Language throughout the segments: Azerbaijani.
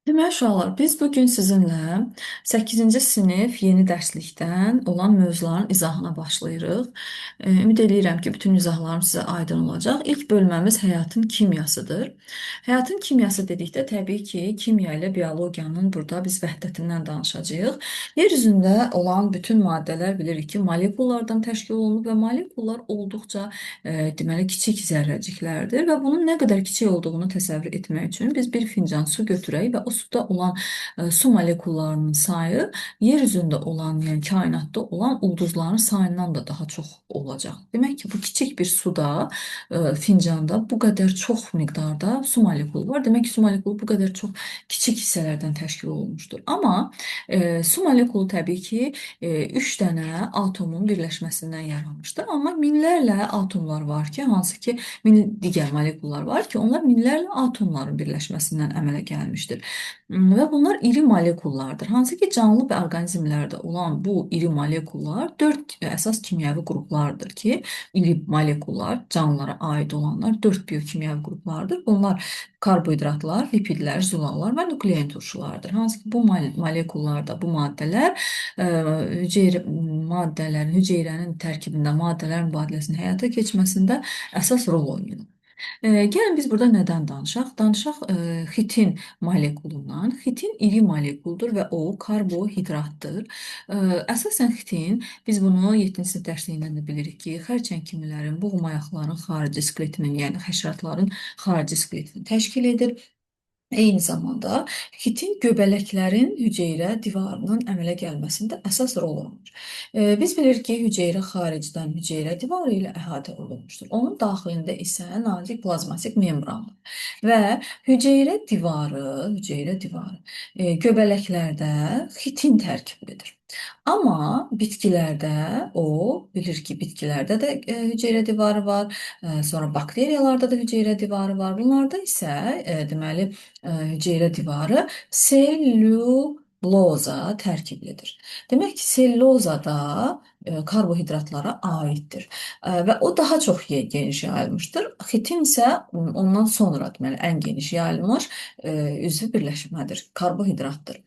Deməli uşaqlar, biz bu gün sizinlə 8-ci sinif yeni dərslikdən olan mövzuların izahına başlayırıq. Ümid edirəm ki, bütün izahlarım sizə aydın olacaq. İlk bölməmiz həyatın kimyasıdır. Həyatın kimyası dedikdə təbii ki, kimya ilə biologiyanın burada biz vəhdətindən danışacağıq. Yer üzündə olan bütün maddələr bilirik ki, molekullardan təşkil olunub və molekullar olduqca deməli kiçik zərrəciklərdir və bunun nə qədər kiçik olduğunu təsəvvür etmək üçün biz bir fincan su götürək və o suda olan su molekullarının sayı yer üzündə olan, yəni kainatda olan ulduzların sayından da daha çox olacaq. Demək ki, bu kiçik bir suda, fincanda bu qədər çox miqdarda su molekulu var. Demək ki, su molekulu bu qədər çox kiçik hissələrdən təşkil olunmuşdur. Amma su molekulu təbii ki, 3 dənə atomun birləşməsindən yaranmışdır. Amma minlərlə atomlar var ki, hansı ki, digər molekullar var ki, onlar minlərlə atomların birləşməsindən əmələ gəlmişdir. Və bunlar iri molekullardır. Hansı ki, canlı və orqanizmlərdə olan bu iri molekullar 4 əsas kimyəvi qruplardır ki, iri molekullar, canlılara aid olanlar 4 biokimyəvi qruplardır. Bunlar karbohidratlar, lipidlər, zülallar və nuklein turşulardır. Hansı ki, bu molekullarda bu maddələr hüceyrənin tərkibində maddələrin mübadiləsinin həyata keçməsində əsas rol oynayır. Gəlin biz burada nədən danışaq? Danışaq xitin molekulundan. Xitin iri molekuldur və o karbohidratdır. Əsasən xitin, biz bunu 7-ci sinif dərsliyindən də bilirik ki, xərçəng kimilərin, boğmayaqların xarici skeletinin, yəni həşəratların xarici skeletini təşkil edir. Eyni zamanda xitin göbələklərin hüceyrə divarının əmələ gəlməsində əsas rol oynayır. Biz bilirik ki, hüceyrə xaricdən hüceyrə divarı ilə əhatə olunmuşdur. Onun daxilində isə nazik plazmatik membrandır və hüceyrə divarı göbələklərdə xitin tərkiblidir. Amma bitkilərdə o bilir ki, bitkilərdə də hüceyrə divarı var, sonra bakteriyalarda da hüceyrə divarı var. Bunlarda isə deməli hüceyrə divarı selluloza tərkiblidir. Demək ki, selluloza da karbohidratlara aiddir və o daha çox geniş yayılmışdır. Xitin isə ondan sonra deməli ən geniş yayılmış üzvü birləşmədir, karbohidratdır.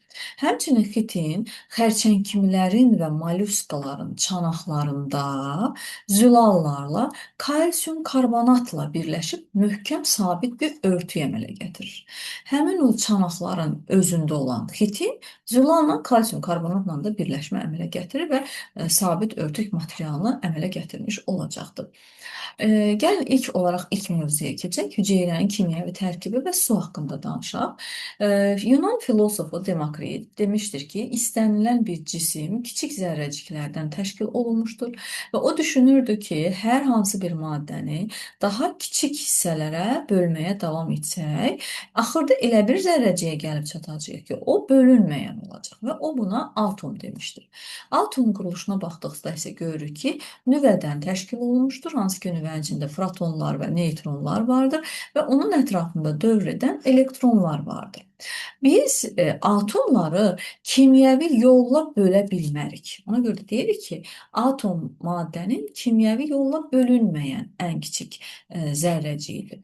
Həmçinin xitin xərçəngkimlərin və molluskaların çanaqlarında zülallarla kalsium karbonatla birləşib möhkəm sabit bir örtü əmələ gətirir. Həmin o çanaqların özündə olan xitin zülalla kalsium karbonatla da birləşmə əmələ gətirir və sabit örtük materialını əmələ gətirmiş olacaqdır. Gəlin ilk olaraq ilk mövzuya keçək. Hüceyrənin kimyəvi tərkibi və su haqqında danışaq. Yunan filosofu Demokrit demişdir ki, istənilən bir cisim kiçik zərrəciklərdən təşkil olunmuşdur və o düşünürdü ki, hər hansı bir maddəni daha kiçik hissələrə bölməyə davam etsək, axırda elə bir zərrəciyə gəlib çatacağıq ki, o bölünməyən olacaq və o buna atom demişdir. Atomun quruluşuna baxdıqda isə görürük ki, nüvədən təşkil olunmuşdur, hansı ki, nüvənin içində protonlar və neytronlar vardır və onun ətrafında dövr edən elektronlar vardır. Biz atomları kimyəvi yolla bölə bilmərik. Ona görə də deyirik ki, atom maddənin kimyəvi yolla bölünməyən ən kiçik zərrəciyidir.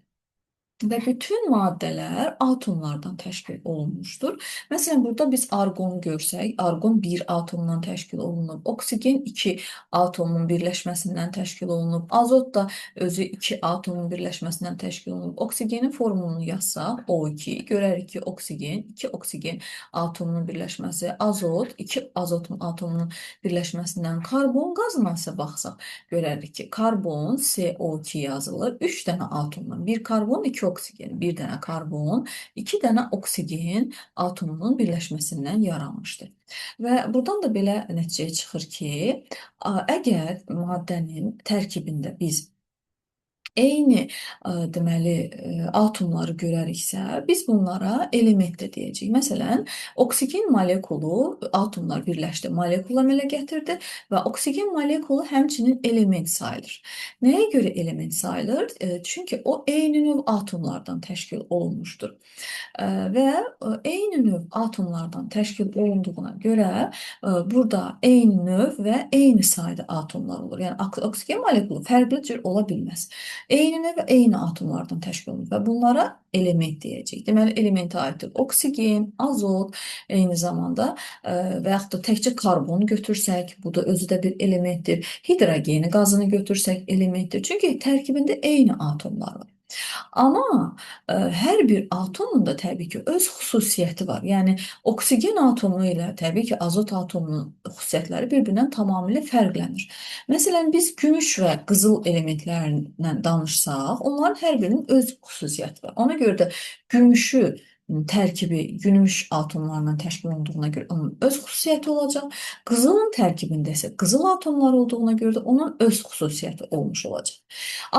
Və bütün maddələr atomlardan təşkil olunmuşdur. Məsələn, burada biz arqonu görsək, arqon bir atomdan təşkil olunub, oksigen 2 atomun birləşməsindən təşkil olunub, azot da özü 2 atomun birləşməsindən təşkil olunub. Oksigenin formulunu yazsaq, O2, görərik ki, oksigen, 2 oksigen atomunun birləşməsi, azot, 2 azot atomunun birləşməsindən, karbon qazına isə baxsaq, görərik ki, karbon CO2 yazılır, 3 dənə atomdan, bir karbon, 2 oksigen, bir dənə karbon, 2 dənə oksigen atomunun birləşməsindən yaranmışdır. Və buradan da belə nəticəyə çıxır ki, əgər maddənin tərkibində biz eyni deməli atomları görəriksə, biz bunlara element də deyəcəyik. Məsələn, oksigen molekulu atomlar birləşdi, molekul əmələ gətirdi və oksigen molekulu həmçinin element sayılır. Nəyə görə element sayılır? Çünki o eyni növ atomlardan təşkil olunmuşdur. Və eyni növ atomlardan təşkil olunduğuna görə burada eyni növ və eyni sayda atomlar olur. Yəni oksigen molekulu fərqli cür ola bilməz. Eyni və eyni atomlardan təşkil olunur və bunlara element deyəcək. Deməli, elementə aiddir oksigen, azot, eyni zamanda və yaxud da təkcə karbonu götürsək, bu da özü də bir elementdir. Hidrogeni, qazını götürsək elementdir. Çünki tərkibində eyni atomlar var. Amma hər bir atomun da təbii ki öz xüsusiyyəti var. Yəni oksigen atomu ilə təbii ki azot atomunun xüsusiyyətləri bir-birindən tamamilə fərqlənir. Məsələn, biz gümüş və qızıl elementlərindən danışsaq, onların hər birinin öz xüsusiyyəti var. Ona görə də gümüşü tərkibi gümüş atomlarından təşkil olunduğuna görə onun öz xüsusiyyəti olacaq. Qızılın tərkibində isə qızıl atomları olduğuna görə də onun öz xüsusiyyəti olmuş olacaq.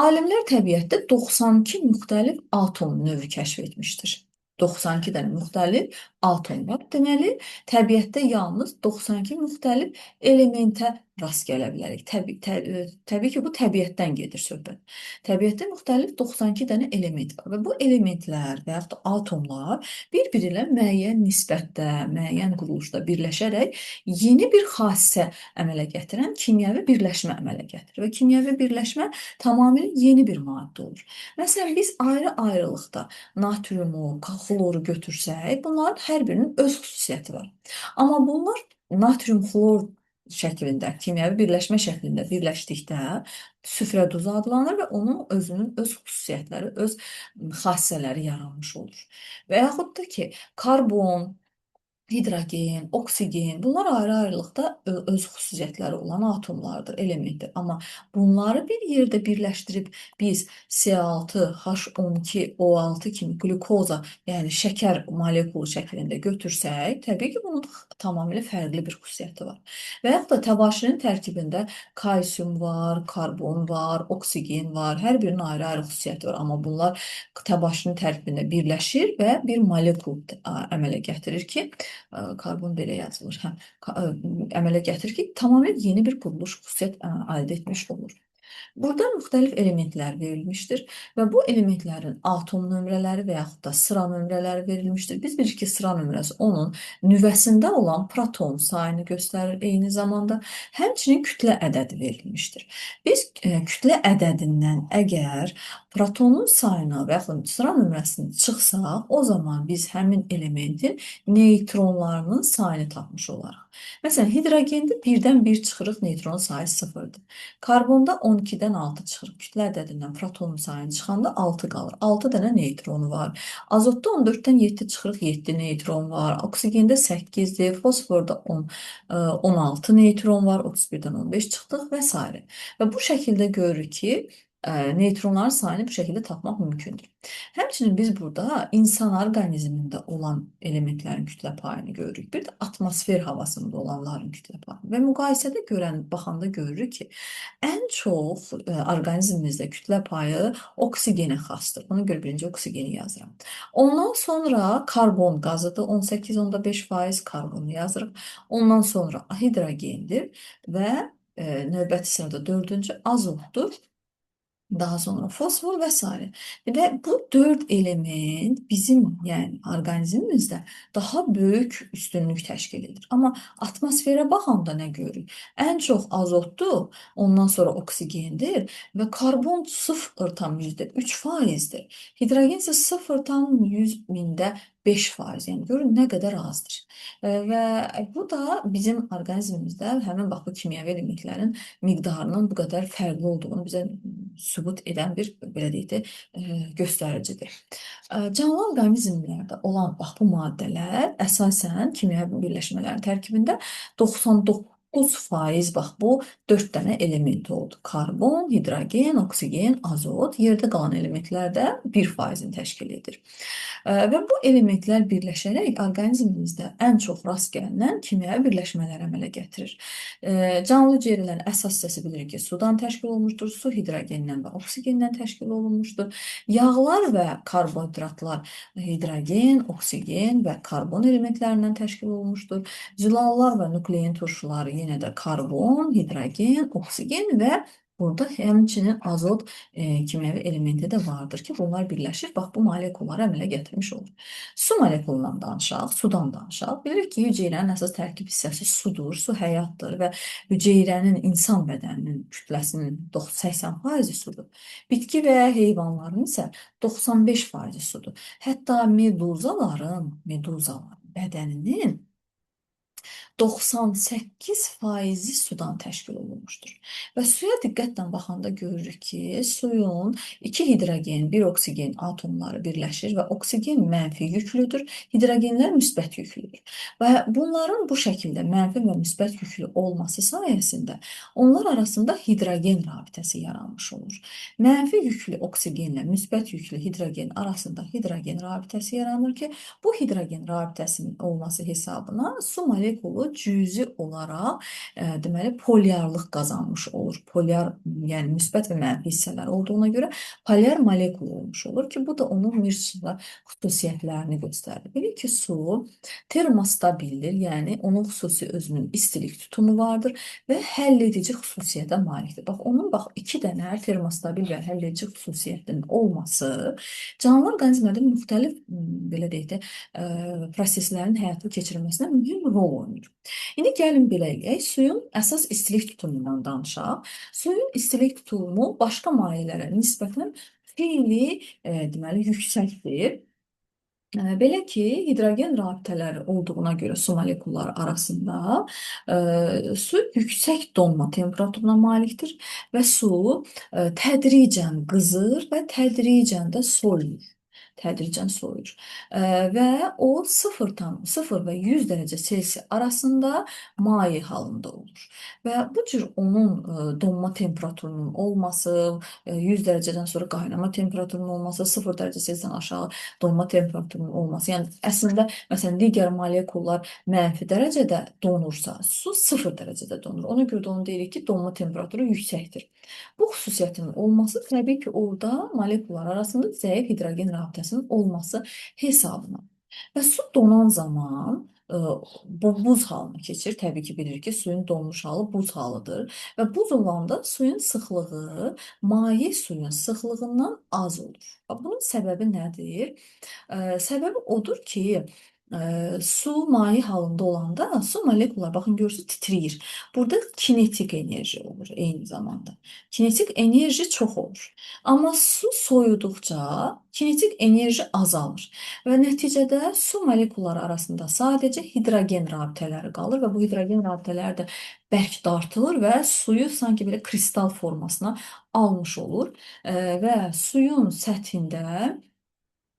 Alimlər təbiətdə 92 müxtəlif atom növü kəşf etmişdir. 92 dənə müxtəlif atom var. Deməli, təbiətdə yalnız 92 müxtəlif elementə rast gələ bilərik. Təbii ki, bu təbiətdən gedir söhbət. Təbiətdə müxtəlif 92 dənə element var və bu elementlər və yaxud da atomlar bir-biri ilə müəyyən nisbətdə, müəyyən quruluşda birləşərək yeni bir xassiyə əmələ gətirən kimyəvi birləşmə əmələ gətirir və kimyəvi birləşmə tamamilə yeni bir maddə olur. Məsələn, biz ayrı-ayrılıqda natriumu, xloru götürsək, bunların hər birinin öz xüsusiyyəti var. Amma bunlar natrium-xlor şəklində, kimyəvi birləşmə şəklində birləşdikdə süfrə duzu adlanır və onun özünün öz xüsusiyyətləri, öz xassələri yaranmış olur. Və yaxud da ki, karbon, hidrogen, oksigen bunlar ayrı-ayrılıqda öz xüsusiyyətləri olan atomlardır, elementdir. Amma bunları bir yerdə birləşdirib biz C6, H12, O6 kimi glukoza, yəni şəkər molekulu şəklində götürsək, təbii ki, bunun tamamilə fərqli bir xüsusiyyəti var. Və yaxud da təbaşirin tərkibində kalsium var, karbon var, oksigen var, hər birinin ayrı-ayrı xüsusiyyəti var. Amma bunlar təbaşirin tərkibində birləşir və bir molekul əmələ gətirir ki, karbon belə yazılır. Əmələ gətirir ki, tamamilə yeni bir quruluş xüsusiyyət əldə etmiş olur. Burada müxtəlif elementlər verilmişdir və bu elementlərin atom nömrələri və yaxud da sıra nömrələri verilmişdir. Biz bilirik ki, sıra nömrəsi onun nüvəsində olan proton sayını göstərir eyni zamanda. Həmçinin kütlə ədədi verilmişdir. Biz kütlə ədədindən əgər protonun sayını və yaxud sıra nömrəsini çıxsaq, o zaman biz həmin elementin neytronlarının sayını tapmış olarıq. Məsələn, hidrogende 1-dən 1 çıxırıq, neytron sayı 0-dır. Karbonda 12-dən 6 çıxır. Kütlə ədədindən protonun sayını çıxanda 6 qalır. 6 dənə neytronu var. Azotda 14-dən 7 çıxırıq, 7 neytron var. Oksigində 8-dir. Fosforda 16 neytron var. 31-dən 15 çıxdıq və s. Və bu şəkildə görürük ki, neytronların sayını bu şəkildə tapmaq mümkündür. Həmçinin biz burada insan orqanizmində olan elementlərin kütlə payını görürük. Bir də atmosfer havasında olanların kütlə payını və müqayisədə baxanda görürük ki, ən çox orqanizmimizdə kütlə payı oksigenə xasdır. Ona görə birinci oksigeni yazıram. Ondan sonra karbon qazıdır. 18,5% karbonu yazırıq. Ondan sonra hidrogendir və növbəti sırada dördüncü azotdur. Daha sonra fosfor və s. Və bu 4 element bizim, yəni orqanizmimizdə daha böyük üstünlük təşkil edir. Amma atmosferə baxanda nə görürük? Ən çox azotdur, ondan sonra oksigendir və karbon 0,3%-dir. Hidrogen isə 0,100.005%. Yəni görün nə qədər azdır. Və bu da bizim orqanizmimizdə həmin bax bu kimyəvi elementlərin miqdarının bu qədər fərqli olduğunu bizə sübut edən bir, belə deyək də, göstəricidir. Canlı orqanizmlərdə olan bax bu maddələr əsasən kimyəvi birləşmələrin tərkibində 99% bax bu 4 dənə element oldu. Karbon, hidrogen, oksigen, azot, yerdə qalan elementlər də 1%-ni təşkil edir. Və bu elementlər birləşərək orqanizmimizdə ən çox rast gəlinən kimyəvi birləşmələr əmələ gətirir. Canlı hüceyrələrin əsas hissəsi bilirik ki, sudan təşkil olunmuşdur, su hidrogendən və oksigendən təşkil olunmuşdur. Yağlar və karbohidratlar hidrogen, oksigen və karbon elementlərindən təşkil olunmuşdur. Zülallar və nuklein turşuları yenə də karbon, hidrogen, oksigen və Burada həmçinin azot kimyəvi elementi də vardır ki, bunlar birləşir. Bax, bu molekulları əmələ gətirmiş olur. Su molekulundan danışaq, sudan danışaq. Bilirik ki, hüceyrənin əsas tərkib hissəsi sudur. Su həyatdır və hüceyrənin, insan bədəninin kütləsinin 80% sudur. Bitki və ya heyvanların isə 95% sudur. Hətta meduzaların bədəninin 98% sudan təşkil olunmuşdur. Və suya diqqətlə baxanda görürük ki, suyun iki hidrogen, bir oksigen atomları birləşir və oksigen mənfi yüklüdür, hidrogenlər müsbət yüklüdür. Və bunların bu şəkildə mənfi və müsbət yüklü olması sayəsində onlar arasında hidrogen rabitəsi yaranmış olur. Mənfi yüklü oksigenlə müsbət yüklü hidrogen arasında hidrogen rabitəsi yaranır ki, bu hidrogen rabitəsinin olması hesabına su molekulu cüzi olaraq deməli polyarlıq qazanmış olur. Polyar, yəni müsbət və mənfi hissələr olduğuna görə polyar molekul olmuş olur ki, bu da onun bir sıra xüsusiyyətlərini göstərir. Bilir ki, su termostabildir, yəni onun xüsusi özünün istilik tutumu vardır və həlledici xüsusiyyətə malikdir. Bax, iki dənə termostabil və həlledici xüsusiyyətinin olması canlı orqanizmlərdə müxtəlif belə deyək də proseslərin həyata keçirilməsinə mühüm rol oynayır. İndi gəlin belə eləyək, suyun əsas istilik tutumundan danışaq. Suyun istilik tutumu başqa mayelərə nisbətən xeyli deməli yüksəkdir. Belə ki, hidrogen rabitələri olduğuna görə su molekulları arasında su yüksək donma temperaturuna malikdir və su tədricən qızır və tədricən də soyur. Tədricən soyur. Və o 0 və 100 dərəcə Selsi arasında maye halında olur. Və bu cür onun donma temperaturunun olması, 100 dərəcədən sonra qaynama temperaturunun olması, 0 dərəcə Selsidən aşağı donma temperaturunun olması. Yəni əslində məsələn digər molekullar mənfi dərəcədə donursa, su 0 dərəcədə donur. Ona görə də onu deyirik ki, donma temperaturu yüksəkdir. Bu xüsusiyyətin olması təbii ki, orada molekullar arasında zəif hidrogen rabitəsinin olması hesabına. Və su donan zaman bu buz halına keçir. Təbii ki, bilirik ki, suyun donmuş halı buz halıdır və buz olanda suyun sıxlığı maye suyun sıxlığından az olur. Bunun səbəbi nədir? Səbəbi odur ki, su maye halında olanda su molekullar baxın görürsünüz titrəyir. Burada kinetik enerji olur eyni zamanda. Kinetik enerji çox olur. Amma su soyuduqca kinetik enerji azalır və nəticədə su molekulları arasında sadəcə hidrogen rabitələri qalır və bu hidrogen rabitələri də bərk dartılır və suyu sanki belə kristal formasına almış olur və suyun səthində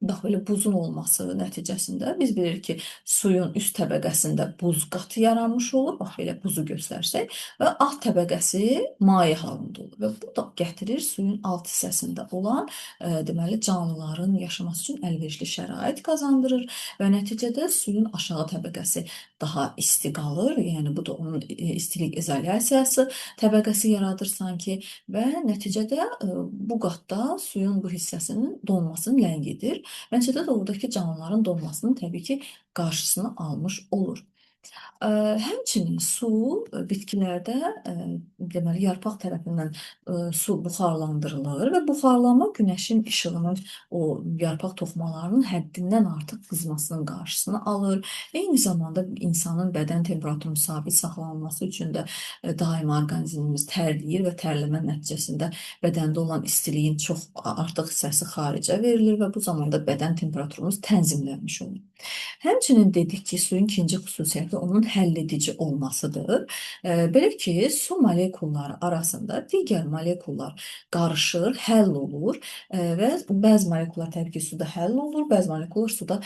bax belə buzun olması nəticəsində biz bilirik ki, suyun üst təbəqəsində buz qatı yaranmış olur. Bax belə buzu göstərsək və alt təbəqəsi maye halında olur və bu da gətirir suyun alt hissəsində olan deməli canlıların yaşaması üçün əlverişli şərait qazandırır və nəticədə suyun aşağı təbəqəsi daha isti qalır. Yəni bu da onun istilik izolyasiyası təbəqəsi yaradır sanki və nəticədə bu qatda suyun bu hissəsinin donmasını ləngidir. Nəticədə də oradakı canlıların donmasının təbii ki, qarşısını almış olur. Həmçinin su bitkilərdə deməli yarpaq tərəfindən su buxarlandırılır və buxarlanma günəşin işığının o yarpaq toxumalarının həddindən artıq qızmasının qarşısını alır. Eyni zamanda insanın bədən temperaturunun sabit saxlanılması üçün də daima orqanizmimiz tərləyir və tərləmə nəticəsində bədəndə olan istiliyin çox artıq hissəsi xaricə verilir və bu zamanda bədən temperaturumuz tənzimlənmiş olur. Həmçinin dedik ki, suyun ikinci xüsusiyyəti onun həlledici olmasıdır. Belə ki, su molekulları arasında digər molekullar qarışır, həll olur və bəzi molekullar təbii ki, suda həll olur, bəzi molekullar suda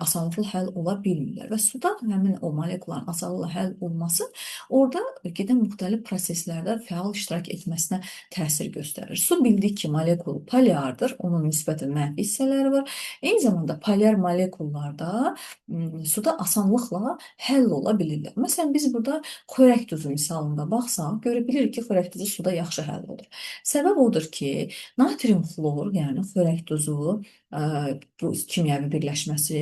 asanlıqla həll ola bilmirlər və suda həmin o molekulların asanlıqla həll olması orada gedən müxtəlif proseslərdə fəal iştirak etməsinə təsir göstərir. Su bildik ki, molekul polyardır, onun müsbət və mənfi hissələri var. Eyni zamanda polyar molekullarda suda asanlıqla həll ola bilirlər. Məsələn, biz burada xörək duzu misalında baxsaq, görə bilirik ki, xörək duzu suda yaxşı həll olur. Səbəb odur ki, natrium xlor, yəni xörək duzu, bu kimyəvi birləşməsi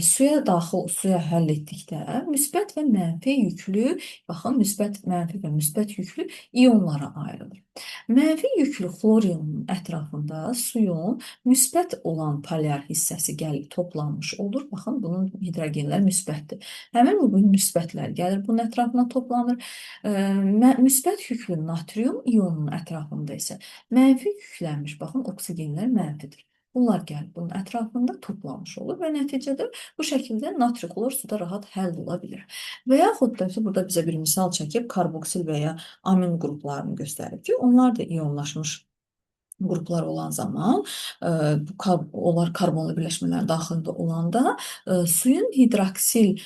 suya daxil, suya həll etdikdə müsbət və mənfi yüklü, baxın, müsbət, mənfi və müsbət yüklü ionlara ayrılır. Mənfi yüklü xlor ionunun ətrafında suyun müsbət olan polyar hissəsi gəlib toplanmış olur. Baxın, bunun hidrogenlər müsbətdir. Həmin bu müsbətlər gəlir bunun ətrafına toplanır. Müsbət yüklü natrium ionunun ətrafında isə mənfi yüklənmiş, baxın, oksigenlər mənfidir. Bunlar gəlib bunun ətrafında toplanmış olur və nəticədə bu şəkildə natri xlor suda rahat həll ola bilir. Və yaxud da ki, burada bizə bir misal çəkib karboksil və ya amin qruplarını göstərib ki, onlar da ionlaşmış qruplar olan zaman onlar karbonlu birləşmələr daxilində olanda suyun hidroksil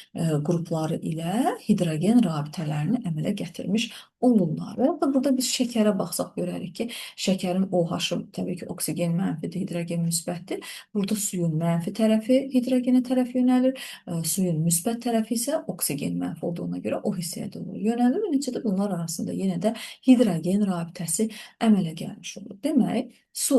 qrupları ilə hidrogen rabitələrini əmələ gətirmiş olurlar. Və burada biz şəkərə baxsaq görərik ki, şəkərin OH-ı təbii ki, oksigen mənfidir, hidrogen müsbətdir. Burada suyun mənfi tərəfi hidrogenə tərəf yönəlir, suyun müsbət tərəfi isə oksigen mənfi olduğuna görə o hissəyə doğru yönəlir və neticədə bunlar arasında yenə də hidrogen rabitəsi əmələ gəlmiş olur. Demək, su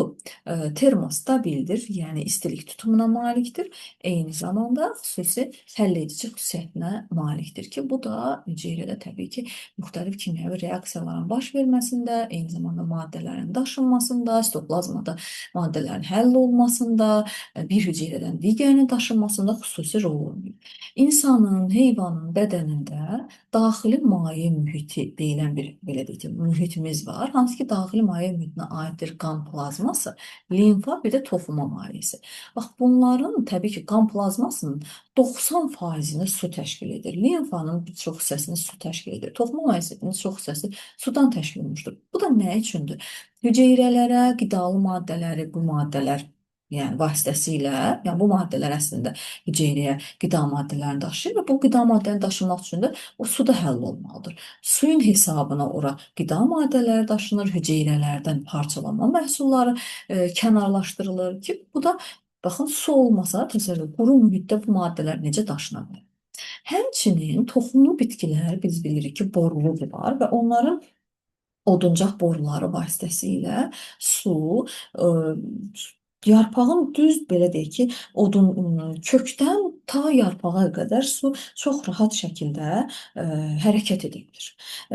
termostabildir, yəni istilik tutumuna malikdir. Eyni zamanda xüsusi həlledici xüsusiyyətinə malikdir ki, bu da hüceyrədə təbii ki, müxtəlif kimyəvi reaksiyaların baş verməsində, eyni zamanda maddələrin daşınmasında, sitoplazmada maddələrin həll olmasında, bir hüceyrədən digərinə daşınmasında xüsusi rol oynayır. İnsanın, heyvanın bədənində daxili maye mühiti deyilən bir, belə deyək, mühitimiz var. Hansı ki, daxili maye mühitinə aiddir qan plazması, limfa, bir də toxuma mayesi. Bax, bunların təbii ki, qan plazmasının 90%-ni su təşkil edir. Limfanın bir çox hissəsini su təşkil edir. Toxuma mayesinin çox hissəsi sudan təşkil olunmuşdur. Bu da nə üçündür? Hüceyrələrə qidalı maddələri, bu maddələr yəni vasitəsilə, yəni bu maddələr əslində hüceyrəyə qida maddələrini daşıyır və bu qida maddələrini daşımaq üçün də o suda həll olmalıdır. Suyun hesabına ora qida maddələri daşınır, hüceyrələrdən parçalanma məhsulları kənarlaşdırılır ki, bu da baxın, su olmasa, təsəvvür, quru mühitdə bu maddələr necə daşına bilər? Həmçinin toxumlu bitkilər biz bilirik ki, boruludular və onların oduncaq boruları vasitəsilə su yarpağın düz belə deyək ki, kökdən ta yarpağa qədər su çox rahat şəkildə hərəkət edə bilir.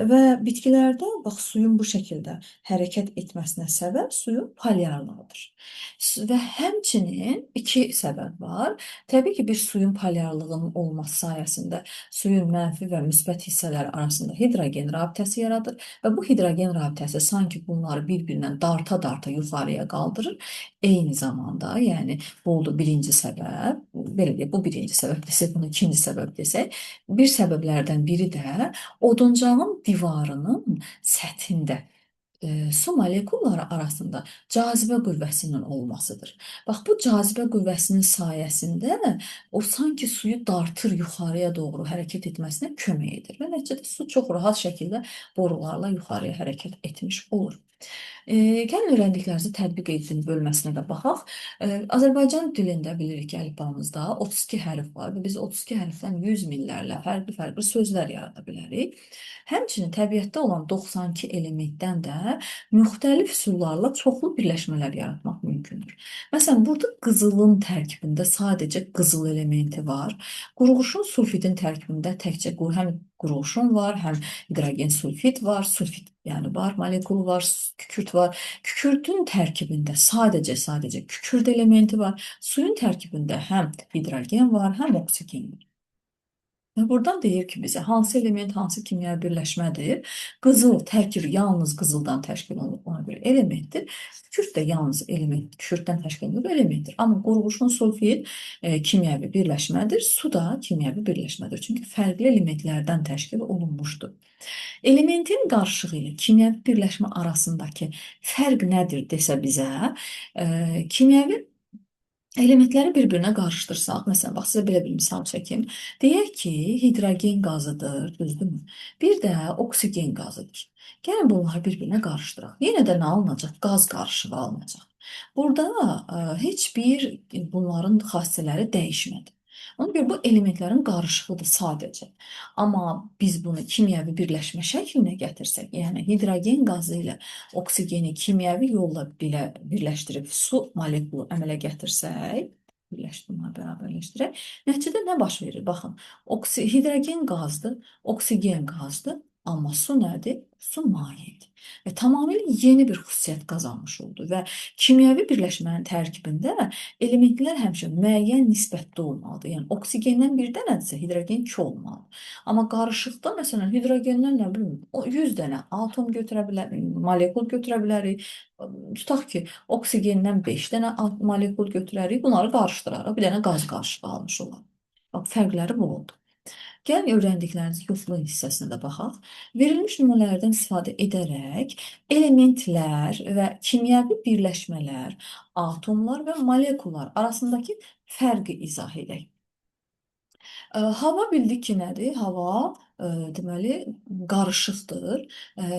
Və bitkilərdə bax suyun bu şəkildə hərəkət etməsinə səbəb suyun polyarlığıdır. Və həmçinin iki səbəb var. Təbii ki, bir suyun polyarlığının olması sayəsində suyun mənfi və müsbət hissələri arasında hidrogen rabitəsi yaradır və bu hidrogen rabitəsi sanki bunları bir-birindən darta-darta yuxarıya qaldırır. Eyni zamanda, yəni bu oldu birinci səbəb, belə deyək, bu birinci səbəb desək, bunu ikinci səbəb desək, bir səbəblərdən biri də oduncağın divarının səthində su molekulları arasında cazibə qüvvəsinin olmasıdır. Bax, bu cazibə qüvvəsinin sayəsində o sanki suyu dartır, yuxarıya doğru hərəkət etməsinə kömək edir və nəticədə su çox rahat şəkildə borularla yuxarıya hərəkət etmiş olur. Gəlin öyrəndiklərinizi tətbiq edin bölməsinə də baxaq. Azərbaycan dilində bilirik ki, əlifbamızda 32 hərf var və biz 32 hərfdən 100 minlərlə fərqli-fərqli sözlər yarada bilərik. Həmçinin təbiətdə olan 92 elementdən də müxtəlif üsullarla çoxlu birləşmələr yaratmaq mümkündür. Məsələn, burada qızılın tərkibində sadəcə qızıl elementi var. Qurğuşun sulfidin tərkibində təkcə həm qurğuşun var, həm hidrogen sulfid var, sulfid yəni var, molekul var, kükürt var. Kükürdün tərkibində sadəcə kükürd elementi var. Suyun tərkibində həm hidrogen var, həm oksigen var. Və buradan deyir ki, bizə hansı element, hansı kimyəvi birləşmədir? Qızıl tərkibi yalnız qızıldan təşkil olunur, ona görə elementdir. Kükürt də yalnız element, kükürddən təşkil olunur, elementdir. Amma qurğuşun sulfid kimyəvi birləşmədir, su da kimyəvi birləşmədir. Çünki fərqli elementlərdən təşkil olunmuşdur. Elementin qarışığı ilə kimyəvi birləşmə arasındakı fərq nədir desə bizə, kimyəvi elementləri bir-birinə qarışdırsaq, məsələn, bax, sizə belə bir misal çəkim. Deyək ki, hidrogen qazıdır, düzdürmü? Bir də oksigen qazıdır. Gəlin bunları bir-birinə qarışdıraq. Yenə də nə alınacaq? Qaz qarışığı alınacaq. Burada heç bir bunların xassələri dəyişmədi. Ona görə bu elementlərin qarışığıdır sadəcə. Amma biz bunu kimyəvi birləşmə şəklinə gətirsək, yəni hidrogen qazı ilə oksigeni kimyəvi yolla belə birləşdirib su molekulu əmələ gətirsək, birləşdirmə, bərabərləşdirək, nəticədə nə baş verir? Baxın, hidrogen qazdır, oksigen qazdır, amma su nədir? Su mayedir. Və tamamilə yeni bir xüsusiyyət qazanmış oldu və kimyəvi birləşmənin tərkibində elementlər həmişə müəyyən nisbətdə olmalıdır. Yəni oksigendən bir dənədirsə, hidrogen 2 olmalıdır. Amma qarışıqda məsələn hidrogendən nə bilim o 100 dənə atom götürə bilərik, molekul götürə bilərik. Tutaq ki, oksigendən 5 dənə molekul götürərik, bunları qarışdırarıq, bir dənə qaz qarışığı almış olarıq. Bax, fərqləri bu oldu. Gəlin öyrəndiklərinizi yoxlayın hissəsinə də baxaq. Verilmiş nümunələrdən istifadə edərək elementlər və kimyəvi birləşmələr, atomlar və molekullar arasındakı fərqi izah edək. Hava bildik ki, nədir? Hava deməli qarışıqdır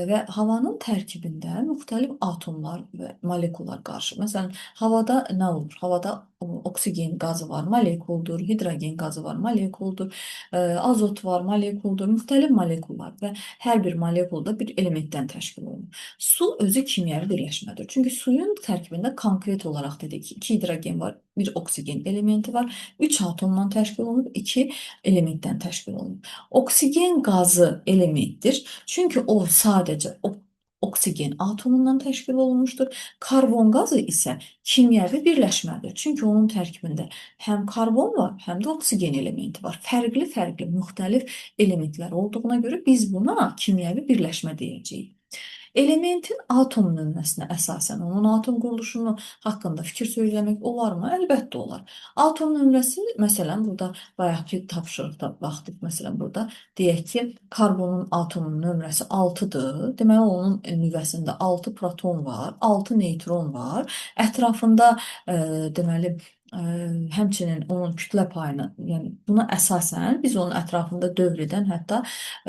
və havanın tərkibində müxtəlif atomlar və molekullar qarışır. Məsələn, havada nə olur? Havada oksigen qazı var, molekuldur, hidrogen qazı var, molekuldur, azot var, molekuldur, müxtəlif molekullar və hər bir molekul da bir elementdən təşkil olunur. Su özü kimyəvi birləşmədir. Çünki suyun tərkibində konkret olaraq dedik ki, 2 hidrogen var, bir oksigen elementi var, 3 atomdan təşkil olunub, 2 elementdən təşkil olunur. Oksigen qazı elementdir. Çünki o sadəcə oksigen atomundan təşkil olunmuşdur. Karbon qazı isə kimyəvi birləşmədir. Çünki onun tərkibində həm karbon var, həm də oksigen elementi var. Fərqli-fərqli müxtəlif elementlər olduğuna görə biz buna kimyəvi birləşmə deyəcəyik. Elementin atom nümunəsinə əsasən onun atom quruluşunu haqqında fikir söyləmək olarmı? Əlbəttə olar. Atom nümunəsi, məsələn, burada bayaqki tapşırıqda baxdıq, məsələn, burada deyək ki, karbonun atomun nömrəsi 6-dır. Deməli, onun nüvəsində 6 proton var, 6 neytron var. Ətrafında deməli həmçinin onun kütlə payını, yəni buna əsasən biz onun ətrafında dövr edən hətta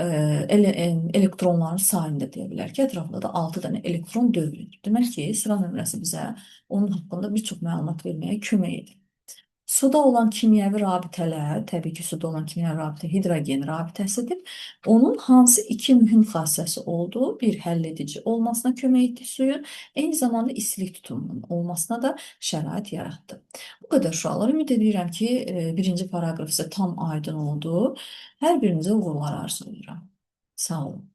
elektronların sayını da deyə bilər ki, ətrafında da 6 dənə elektron dövr edir. Demək ki, sıra nömrəsi bizə onun haqqında bir çox məlumat verməyə kömək edir. Suda olan kimyəvi rabitələr, təbii ki, suda olan kimyəvi rabitə hidrogen rabitəsidir. Onun hansı iki mühüm xassəsi olduğu, bir həlledici olmasına kömək etdi suyun, eyni zamanda istilik tutumunun olmasına da şərait yaratdı. Bu qədər uşaqlar. Ümid edirəm ki, birinci paraqraf sizə tam aydın oldu. Hər birinizə uğurlar arzulayıram. Sağ olun.